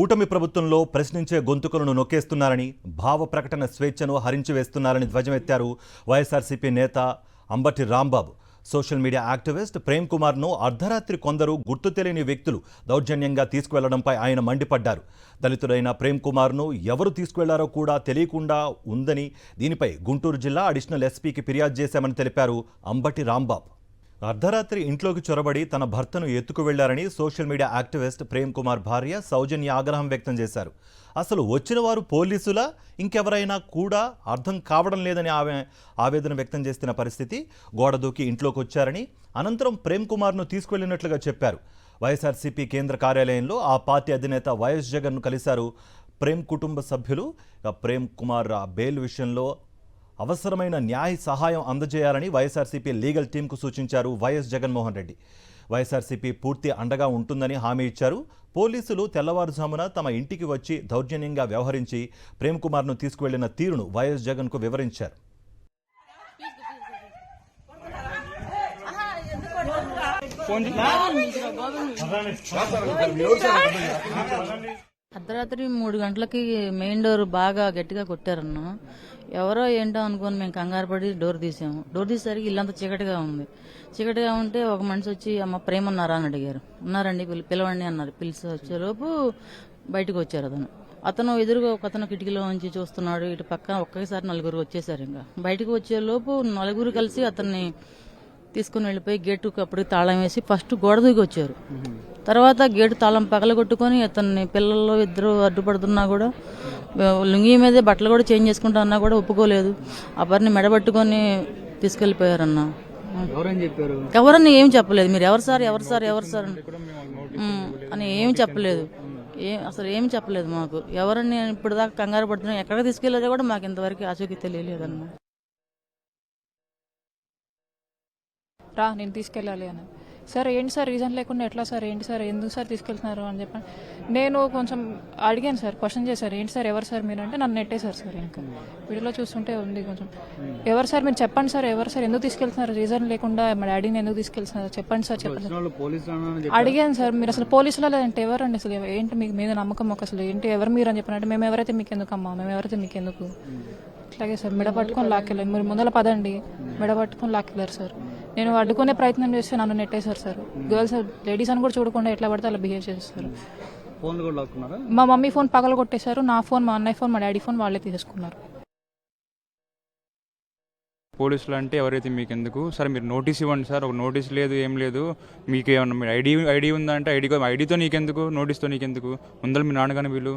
కూటమి ప్రభుత్వంలో ప్రశ్నించే గొంతుకలను నొక్కేస్తున్నారని, భావ ప్రకటన స్వేచ్ఛను హరించివేస్తున్నారని ధ్వజమెత్తారు వైఎస్ఆర్సీపీ నేత Ambati Rambabu. Social media activist Prem కుమార్ను అర్ధరాత్రి కొందరు గుర్తు తెలియని వ్యక్తులు దౌర్జన్యంగా తీసుకువెళ్లడంపై ఆయన మండిపడ్డారు. దళితుడైన ప్రేమ్ కుమార్ను ఎవరు తీసుకువెళ్లారో కూడా తెలియకుండా ఉందని, దీనిపై గుంటూరు జిల్లా అడిషనల్ ఎస్పీకి ఫిర్యాదు చేశామని తెలిపారు అంబటి రాంబాబు. అర్ధరాత్రి ఇంట్లోకి చొరబడి తన భర్తను ఎత్తుకు వెళ్లారని social media activist Prem Kumar భార్య సౌజన్య ఆగ్రహం వ్యక్తం చేశారు. అసలు వచ్చిన వారు పోలీసులా, ఇంకెవరైనా కూడా అర్థం కావడం లేదని ఆమె ఆవేదన వ్యక్తం చేస్తున్న పరిస్థితి. గోడ దూకి ఇంట్లోకి వచ్చారని, అనంతరం ప్రేమ్ కుమార్ను తీసుకువెళ్లినట్లుగా చెప్పారు. వైఎస్ఆర్సీపీ కేంద్ర కార్యాలయంలో ఆ పార్టీ అధినేత వైఎస్ జగన్ను కలిశారు ప్రేమ్ కుటుంబ సభ్యులు. ప్రేమ్ కుమార్ బెయిల్ విషయంలో అవసరమైన న్యాయ సహాయం అందజేయాలని వైఎస్ఆర్సీపీ లీగల్ టీంకు సూచించారు వైఎస్ జగన్మోహన్ రెడ్డి. వైఎస్ఆర్సీపీ పూర్తి అండగా ఉంటుందని హామీ ఇచ్చారు. పోలీసులు తెల్లవారుజామున తమ ఇంటికి వచ్చి దౌర్జన్యంగా వ్యవహరించి ప్రేమ్ కుమార్ను తీసుకువెళ్లిన తీరును వైఎస్ జగన్కు వివరించారు. అర్ధరాత్రి 3 గంటలకి మెయిన్ డోర్ బాగా గట్టిగా కొట్టారన్న. ఎవరో ఏంటో అనుకుని మేము కంగారు పడి డోర్ తీసాము. డోర్ తీసేసరికి ఇల్లంతా చీకటిగా ఉంది. చీకటిగా ఉంటే ఒక మనిషి వచ్చి అమ్మ ప్రేమ ఉన్నారా అని అడిగారు. ఉన్నారండి, పిలవండి అన్నారు. పిలిచి వచ్చేలోపు బయటకు వచ్చారు. అతను ఎదురుగా ఒక అతను కిటికీలో నుంచి చూస్తున్నాడు. ఇటు పక్కన ఒక్కసారి 4 వచ్చేసారు. ఇంకా బయటకు వచ్చేలోపు 4 కలిసి అతన్ని తీసుకుని వెళ్ళిపోయి గేటుకు అప్పటికి తాళం వేసి ఫస్ట్ గోడ దూకి వచ్చారు. తర్వాత గేటు తాళం పగలగొట్టుకొని అతన్ని పిల్లలు 2 అడ్డుపడుతున్నా కూడా, లుంగీ మీదే బట్టలు కూడా చేంజ్ చేసుకుంటా అన్నా కూడా ఒప్పుకోలేదు. అప్పటిని మెడబట్టుకొని తీసుకెళ్లిపోయారన్న. ఎవరన్నా ఏం చెప్పలేదు. మీరు ఎవరు సార్ అని ఏమి చెప్పలేదు. అసలు ఏమి చెప్పలేదు మాకు. ఎవరని ఇప్పుడు దాకా కంగారు పడుతున్నా, ఎక్కడికి తీసుకెళ్లారో కూడా మాకు ఇంతవరకు ఆచూకీ తెలియలేదన్న. నేను తీసుకెళ్ళాలి అని. సార్ ఏంటి సార్ రీజన్ లేకుండా ఎట్లా సార్, ఏంటి సార్ ఎందుకు సార్ తీసుకెళ్తున్నారు అని చెప్పండి. నేను కొంచెం అడిగాను సార్, క్వశ్చన్ చేశారు. ఏంటి సార్ ఎవరు సార్ మీరు అంటే నన్ను నెట్టేశారు సార్. ఇంకా వీడియోలో చూస్తుంటే ఉంది కొంచెం. ఎవరు సార్ మీరు చెప్పండి సార్, ఎవరు సార్ ఎందుకు తీసుకెళ్తున్నారు, రీజన్ లేకుండా మా డాడీని ఎందుకు తీసుకెళ్తున్నారు చెప్పండి సార్ చెప్పండి. అడిగాను సార్, మీరు అసలు పోలీసులో లేదంటే ఎవరండి, అసలు ఏంటి మీకు మీద నమ్మకం, అసలు ఏంటి ఎవరు మీరు అని చెప్పినట్టు. మేము ఎవరైతే మీకు ఎందుకు అమ్మా, మేము ఎవరైతే మీకు ఎందుకు. అట్లాగే సార్ మెడ పట్టుకొని లాక్కెళ్ళారు. మీరు ముందర పదండి, మెడ పట్టుకొని లాక్కెళ్ళారు సార్. నేను అడ్డుకునే ప్రయత్నం చేస్తే నన్ను నెట్టేశారు సార్. గర్ల్స్ లేడీస్ అని కూడా చూడకుండా ఎట్లా పడితే అలా బిహేవ్ చేస్తారు. మా మమ్మీ ఫోన్ పగల కొట్టేశారు. నా ఫోన్, మా అన్నయ్య ఫోన్, మా డాడీ ఫోన్ వాళ్ళే తీసేసుకున్నారు. పోలీసులు అంటే ఎవరైతే మీకు ఎందుకు సార్, మీరు నోటీస్ ఇవ్వండి సార్. ఒక నోటీస్ లేదు, ఏం లేదు. మీకు ఏమన్నా మీరు ఐడి ఉందా అంటే ఐడితో నీకెందుకు, నోటీస్తో నీకెందుకు. ముందర మీ నాన్నగానే వీళ్ళు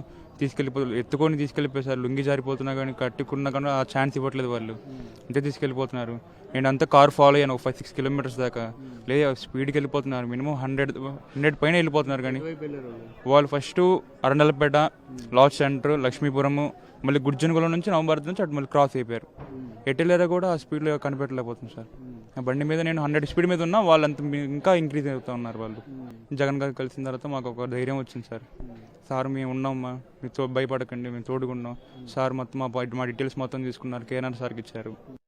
ఎత్తుకొని తీసుకెళ్ళిపోయి సార్. లుంగి జారిపోతున్నా కానీ, కట్టుకున్నా కానీ ఆ ఛాన్స్ ఇవ్వట్లేదు వాళ్ళు. అంతే తీసుకెళ్ళిపోతున్నారు. నేను అంతా కార్ ఫాలో అయ్యాను 5-6 కిలోమీటర్స్ దాకా. లేదా స్పీడ్కి వెళ్ళిపోతున్నారు. మినిమం 100 పైన వెళ్ళిపోతున్నారు. కానీ వాళ్ళు first Arundelpet, LADS centre, Lakshmipuram, మళ్ళీ గుర్జనగూడెం నుంచి నవంబర్ నుంచి అటు మళ్ళీ క్రాస్ అయిపోయారు. ఎట్టెళ్ళారో కూడా ఆ స్పీడ్లో కనిపెట్టలేకపోతుంది సార్. ఆ బండి మీద నేను 100 స్పీడ్ మీద ఉన్నా, వాళ్ళంత ఇంకా ఇంక్రీజ్ అవుతూ ఉన్నారు వాళ్ళు. జగన్ గారు కలిసిన తర్వాత మాకు ఒక ధైర్యం వచ్చింది సార్. సార్ మేము ఉన్నామమ్మా, మీరు భయపడకండి, మేము తోడుకున్నాం సార్. మొత్తం మా డీటెయిల్స్ మొత్తం తీసుకున్నారు, కేఆర్ఆర్ సార్కి ఇచ్చారు.